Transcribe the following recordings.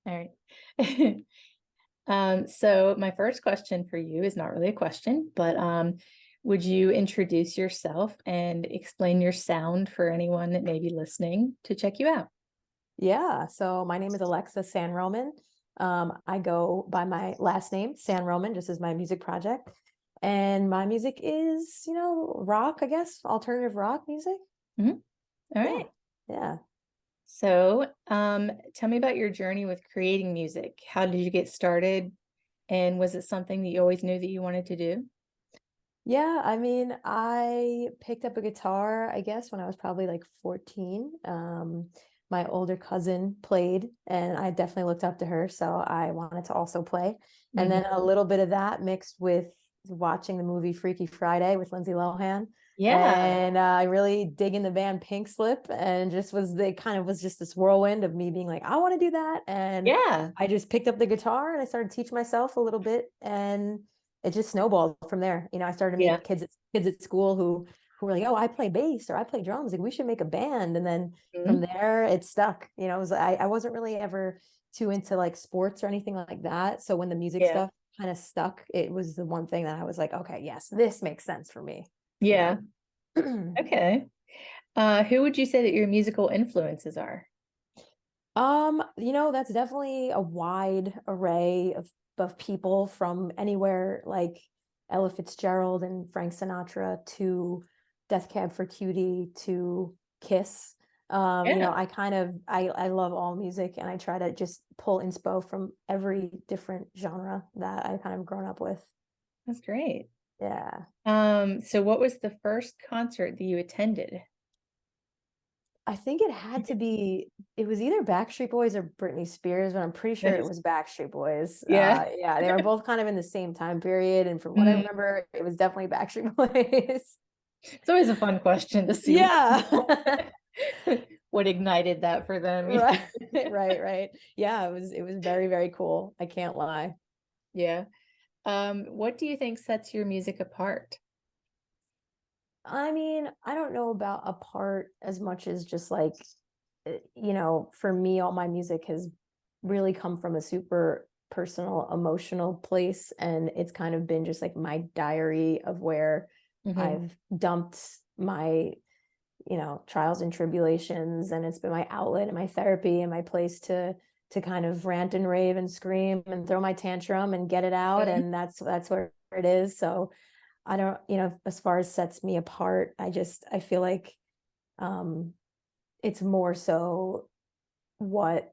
All right. So my first question for you is not really a question, but would you introduce yourself and explain your sound for anyone that may be listening to check you out? Yeah, so my name is Alexa San Roman. I go by my last name, San Roman, just as my music project. And my music is, rock, I guess, alternative rock music. Mhm. All Yeah, right. yeah. So, tell me about your journey with creating music. How did you get started? And was it something that you always knew that you wanted to do? Yeah, I mean, I picked up a guitar, I guess, when I was probably like 14. My older cousin played, and I definitely looked up to her, so I wanted to also play. And then Mhm. a little bit of that mixed with watching the movie Freaky Friday with Lindsay Lohan. Yeah. And I really dig in the band Pink Slip, and just was just this whirlwind of me being like, I want to do that. And Yeah. I just picked up the guitar and I started teaching myself a little bit, and it just snowballed from there. I started to Yeah. meet kids at school who were like, "Oh, I play bass or I play drums. Like, we should make a band." And then from Mhm. there, it stuck. I wasn't really ever too into like sports or anything like that. So when the music Yeah. stuff kind of stuck, it was the one thing that I was like, okay, yes, this makes sense for me. You Yeah. know. Okay. Who would you say that your musical influences are? That's definitely a wide array of people from anywhere like Ella Fitzgerald and Frank Sinatra to Death Cab for Cutie to Kiss. Yeah, I love all music, and I try to just pull inspo from every different genre that I kind of grown up with. that's great. Yeah. So what was the first concert that you attended? I think it was either Backstreet Boys or Britney Spears, but I'm pretty sure it Nice. was Backstreet Boys. Yeah. Yeah, they were both kind of in the same time period. And from what I Mhm. remember, it was definitely Backstreet Boys. It's always a fun question to see Yeah. what ignited that for them. Right. Right, right. Yeah, it was very, very cool. I can't lie. Yeah. What do you think sets your music apart? I mean, I don't know about a part as much as just like, for me, all my music has really come from a super personal, emotional place. And it's kind of been just like my diary of where Mhm. I've dumped my, trials and tribulations. And it's been my outlet and my therapy and my place to kind of rant and rave and scream and throw my tantrum and get it out. Mhm. And that's where it is. So I don't, as far as sets me apart, I feel like um it's more so what,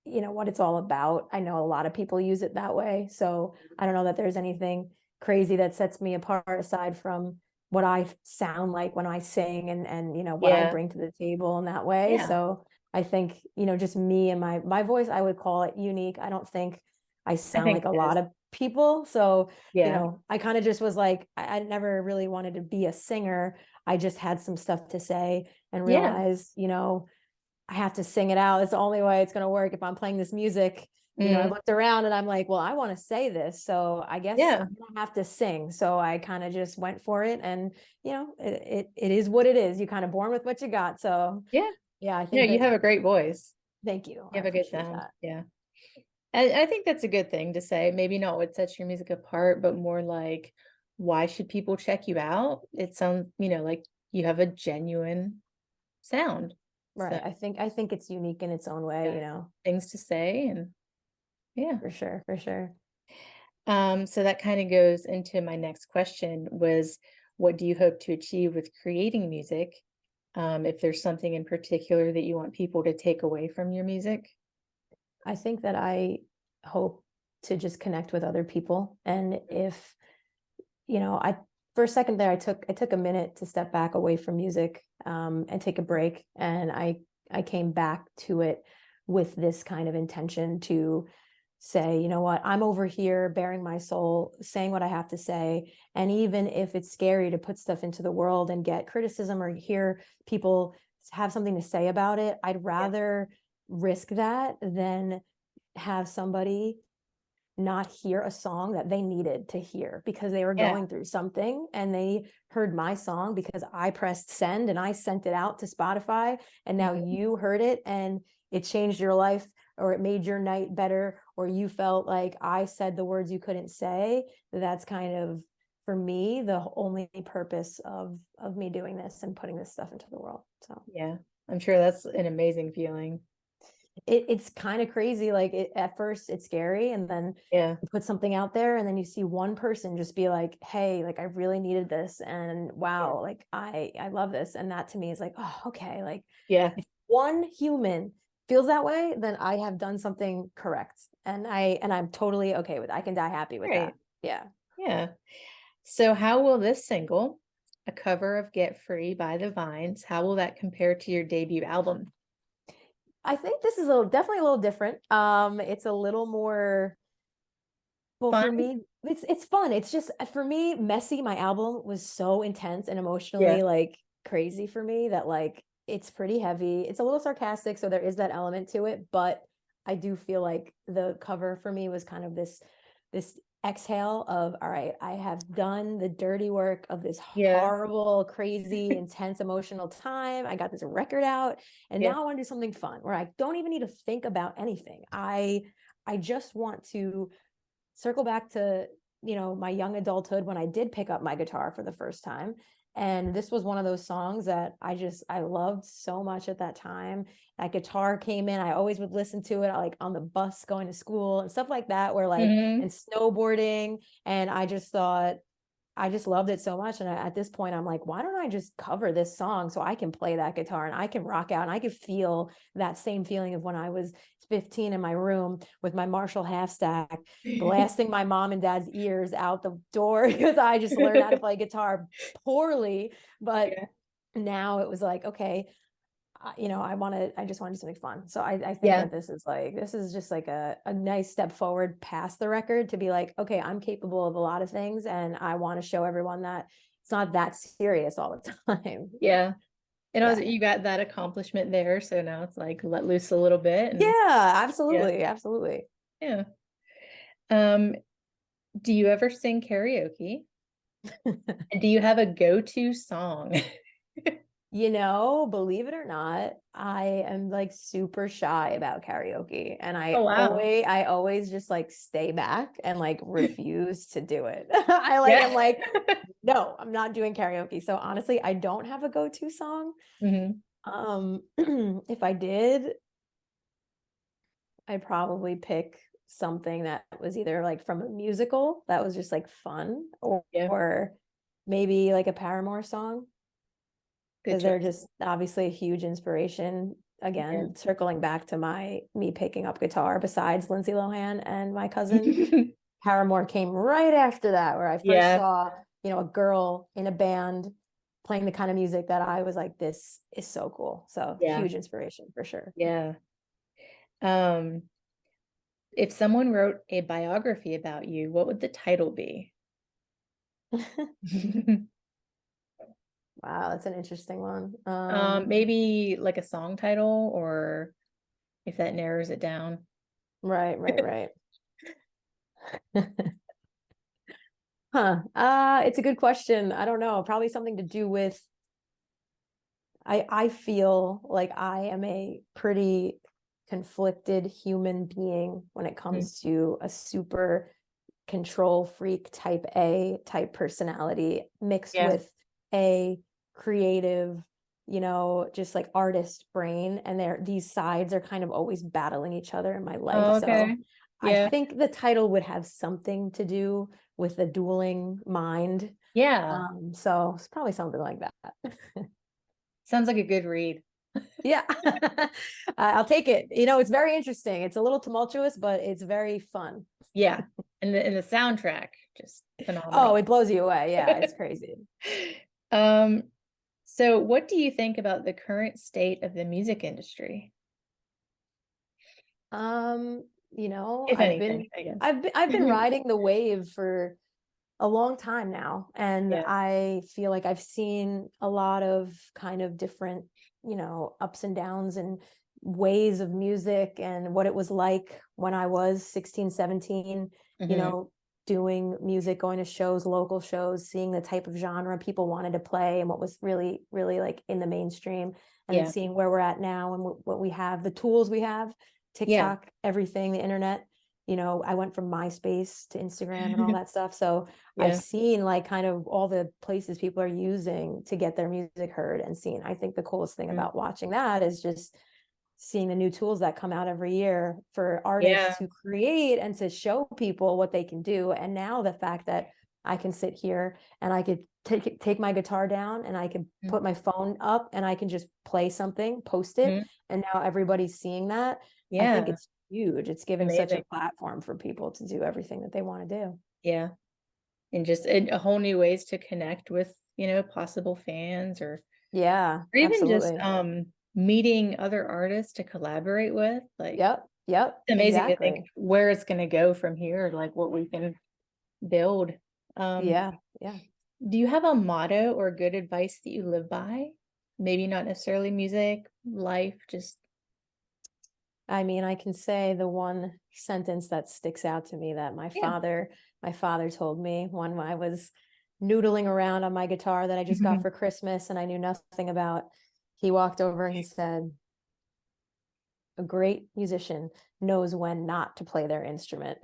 what it's all about. I know a lot of people use it that way. So I don't know that there's anything crazy that sets me apart aside from what I sound like when I sing, and what I Yeah. bring to the table in that way. Yeah. So I think, just me and my voice, I would call it unique. I don't think I I sound think like a it is. lot of people. So, Yeah. I kind of just was like, I never really wanted to be a singer. I just had some stuff to say and Yeah. realized, I have to sing it out. It's the only way it's going to work if I'm playing this music. I Mhm. looked around and I'm like, well, I want to say this. So I guess Yeah. I'm going to have to sing. So I kind of just went for it. And, it is what it is. You kind of born with what you got. So Yeah. yeah, I No, think you that, have a great voice. thank you. You I have a good appreciate sound. that. Yeah. I think that's a good thing to say. Maybe not what sets your music apart, but more like, why should people check you out? It sounds, like you have a genuine sound. So, Right. I think it's unique in its own way, yeah, things to say and yeah. for sure. For sure. So that kind of goes into my next question was, what do you hope to achieve with creating music? If there's something in particular that you want people to take away from your music? I think that I hope to just connect with other people. And if, I for a second there, I took a minute to step back away from music, and take a break, and I came back to it with this kind of intention to say, you know what, I'm over here bearing my soul, saying what I have to say, and even if it's scary to put stuff into the world and get criticism or hear people have something to say about it, I'd Yeah. rather risk that than have somebody not hear a song that they needed to hear because they were Yeah. going through something, and they heard my song because I pressed send and I sent it out to Spotify, and now Mhm. you heard it and it changed your life or it made your night better, or you felt like I said the words you couldn't say, that's kind of, for me, the only purpose of me doing this and putting this stuff into the world. So Yeah. I'm sure that's an amazing feeling. it's kind of crazy. Like at first it's scary, and then Yeah. you put something out there and then you see one person just be like, hey, like I really needed this, and wow, like I love this. And that to me is like, oh, okay, like Yeah. if one human feels that way, then I have done something correct. And I'm totally okay with it. I can die happy with that. Right. Yeah. Yeah. So how will this single, a cover of Get Free by the Vines, how will that compare to your debut album? I think this is definitely a little different. It's a little more, well, Fun? for me, it's fun. It's just, for me, Messy, my album, was so intense and Yeah. emotionally like crazy for me that like it's pretty heavy. It's a little sarcastic, so there is that element to it, but I do feel like the cover for me was kind of this exhale of, all right, I have done the dirty work of this Yeah. horrible, crazy, intense emotional time. I got this record out, and Yeah. now I want to do something fun where I don't even need to think about anything. I just want to circle back to, my young adulthood when I did pick up my guitar for the first time. And this was one of those songs that I loved so much at that time. That guitar came in, I always would listen to it like on the bus going to school and stuff like that, where like, Hmm. and snowboarding. And I just thought, I just loved it so much. And at this point, I'm like, why don't I just cover this song so I can play that guitar and I can rock out and I can feel that same feeling of when I was 15 in my room with my Marshall half stack, blasting my mom and dad's ears out the door because I just learned how to play guitar poorly. But Yeah. now it was like, okay, I just want to do something fun. So I think Yeah. that this is just like a nice step forward past the record to be like, okay, I'm capable of a lot of things, and I want to show everyone that it's not that serious all the time. Yeah. And also Yeah. you got that accomplishment there. So now it's like let loose a little bit and Yeah, yeah. absolutely. Absolutely. Yeah. Um, do you ever sing karaoke? And do you have a go-to song? Believe it or not, I am like super shy about karaoke, and Oh wow. I always just like stay back and like refuse to do it. I like Yeah. am like, no, I'm not doing karaoke. So honestly, I don't have a go-to song. Hmm. If I did, I'd probably pick something that was either like from a musical that was just like fun, Yeah. or maybe like a Paramore song, Good because they're choice. just obviously a huge inspiration. Yeah. Again, circling back to me picking up guitar, besides Lindsay Lohan and my cousin, Paramore came right after that, where I first Yeah. saw, a girl in a band playing the kind of music that I was like, this is so cool. So Yeah. huge inspiration for sure. Yeah. Um, if someone wrote a biography about you, what would the title be? Wow, that's an interesting one. Maybe like a song title, or if that narrows it down. Right, right, right. Huh. It's a good question. I don't know. Probably something to do with, I feel like I am a pretty conflicted human being when it Mhm. comes to a super control freak type A type personality mixed Yeah. with a creative, just like artist brain. And these sides are kind of always battling each other in my life. Oh, So okay. I Yeah. think the title would have something to do with the dueling mind. Yeah. So it's probably something like that. Sounds like a good read. Yeah. I'll take it. It's very interesting. It's a little tumultuous, but it's very fun. Yeah. And the soundtrack, just Oh, phenomenal. it blows you away. Yeah, it's crazy. Um, so what do you think about the current state of the music industry? Um, If anything, I guess. I've been riding the wave for a long time now, and Yeah. I feel like I've seen a lot of kind of different, ups and downs and ways of music, and what it was like when I was 16, 17, Hmm. doing music, going to shows, local shows, seeing the type of genre people wanted to play and what was really, really like in the mainstream, and then Yeah. seeing where we're at now and what we have, the tools we have Yeah. TikTok, everything, the internet. I went from MySpace to Instagram and all that stuff. So I've Yeah. seen like kind of all the places people are using to get their music heard and seen. I think the coolest thing Mm. about watching that is just seeing the new tools that come out every year for Yeah. artists to create and to show people what they can do. And now the fact that I can sit here and I could take my guitar down and I can Mm. put my phone up and I can just play something, post it, Mhm. and now everybody's seeing that. I think Yeah. it's huge. It's giving such a Amazing. platform for people to do everything that they want to do. Yeah. And just a whole new ways to connect with, possible fans Yeah, or even just absolutely. meeting other artists to collaborate with. Like Yep, it's amazing to think exactly. where it's gonna go from here, like what we can build. Um, Yeah, yeah. do you have a motto or good advice that you live by? Maybe not necessarily music, life, just I mean, I can say the one sentence that sticks out to me that yeah. my father told me when I was noodling around on my guitar that I just got for Christmas and I knew nothing about. He walked over and he said, "A great musician knows when not to play their instrument."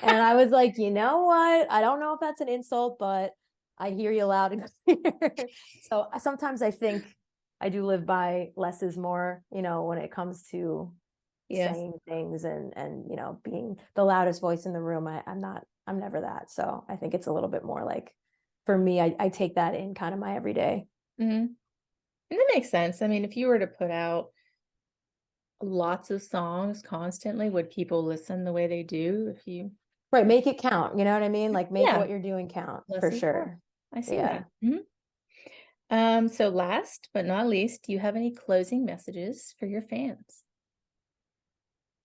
And I was like, you know what? I don't know if that's an insult, but I hear you loud and clear. So sometimes I think I do live by less is more, when it comes to Yes. saying things and being the loudest voice in the room. I'm never that. So I think it's a little bit more like for me, I take that in kind of my everyday. Mhm. And that makes sense. I mean, if you were to put out lots of songs constantly, would people listen the way they do if you Right. Make it count. You know what I mean? Like make yeah, what you're doing count less for is more. sure. I see Yeah. that. Mhm. So last but not least, do you have any closing messages for your fans?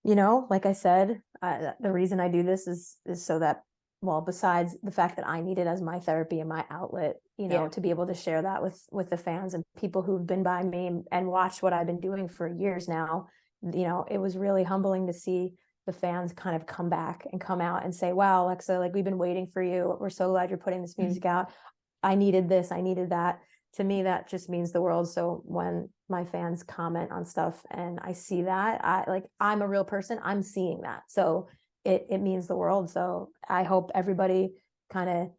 Like I said, the reason I do this is so that, well, besides the fact that I need it as my therapy and my outlet, Yeah. to be able to share that with the fans and people who've been by me and watched what I've been doing for years now. It was really humbling to see the fans kind of come back and come out and say, "Wow, Alexa, like we've been waiting for you. We're so glad you're putting this Mhm. music out. I needed this. I needed that." To me, that just means the world. So when my fans comment on stuff and I see that, I'm a real person, I'm seeing that. So it means the world. So I hope everybody kind of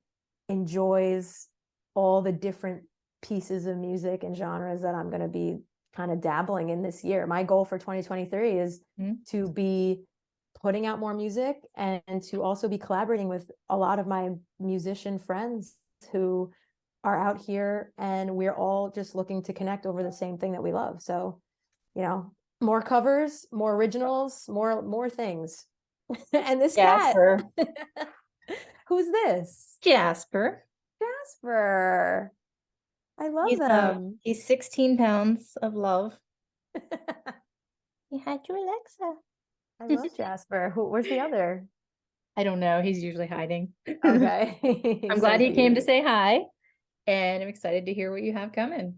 enjoys all the different pieces of music and genres that I'm going to be kind of dabbling in this year. My goal for 2023 is Mhm. to be putting out more music and to also be collaborating with a lot of my musician friends who are out here and we're all just looking to connect over the same thing that we love. So, more covers, more originals, more things. And this cat, Jasper. who's this? Jasper. Jasper. I love He's them. he's 16 pounds of love. He had your Alexa. I love Jasper. Where's the other? I don't know. He's usually hiding. Okay. I'm He's so glad he came to cute. say hi, and I'm excited to hear what you have coming.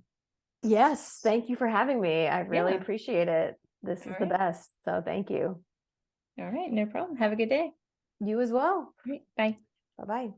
Yes, thank you for having me. I really Yeah. appreciate it. This All is the right. best. So thank you. All right. No problem. Have a good day. You as well. All right. Bye. Bye-bye.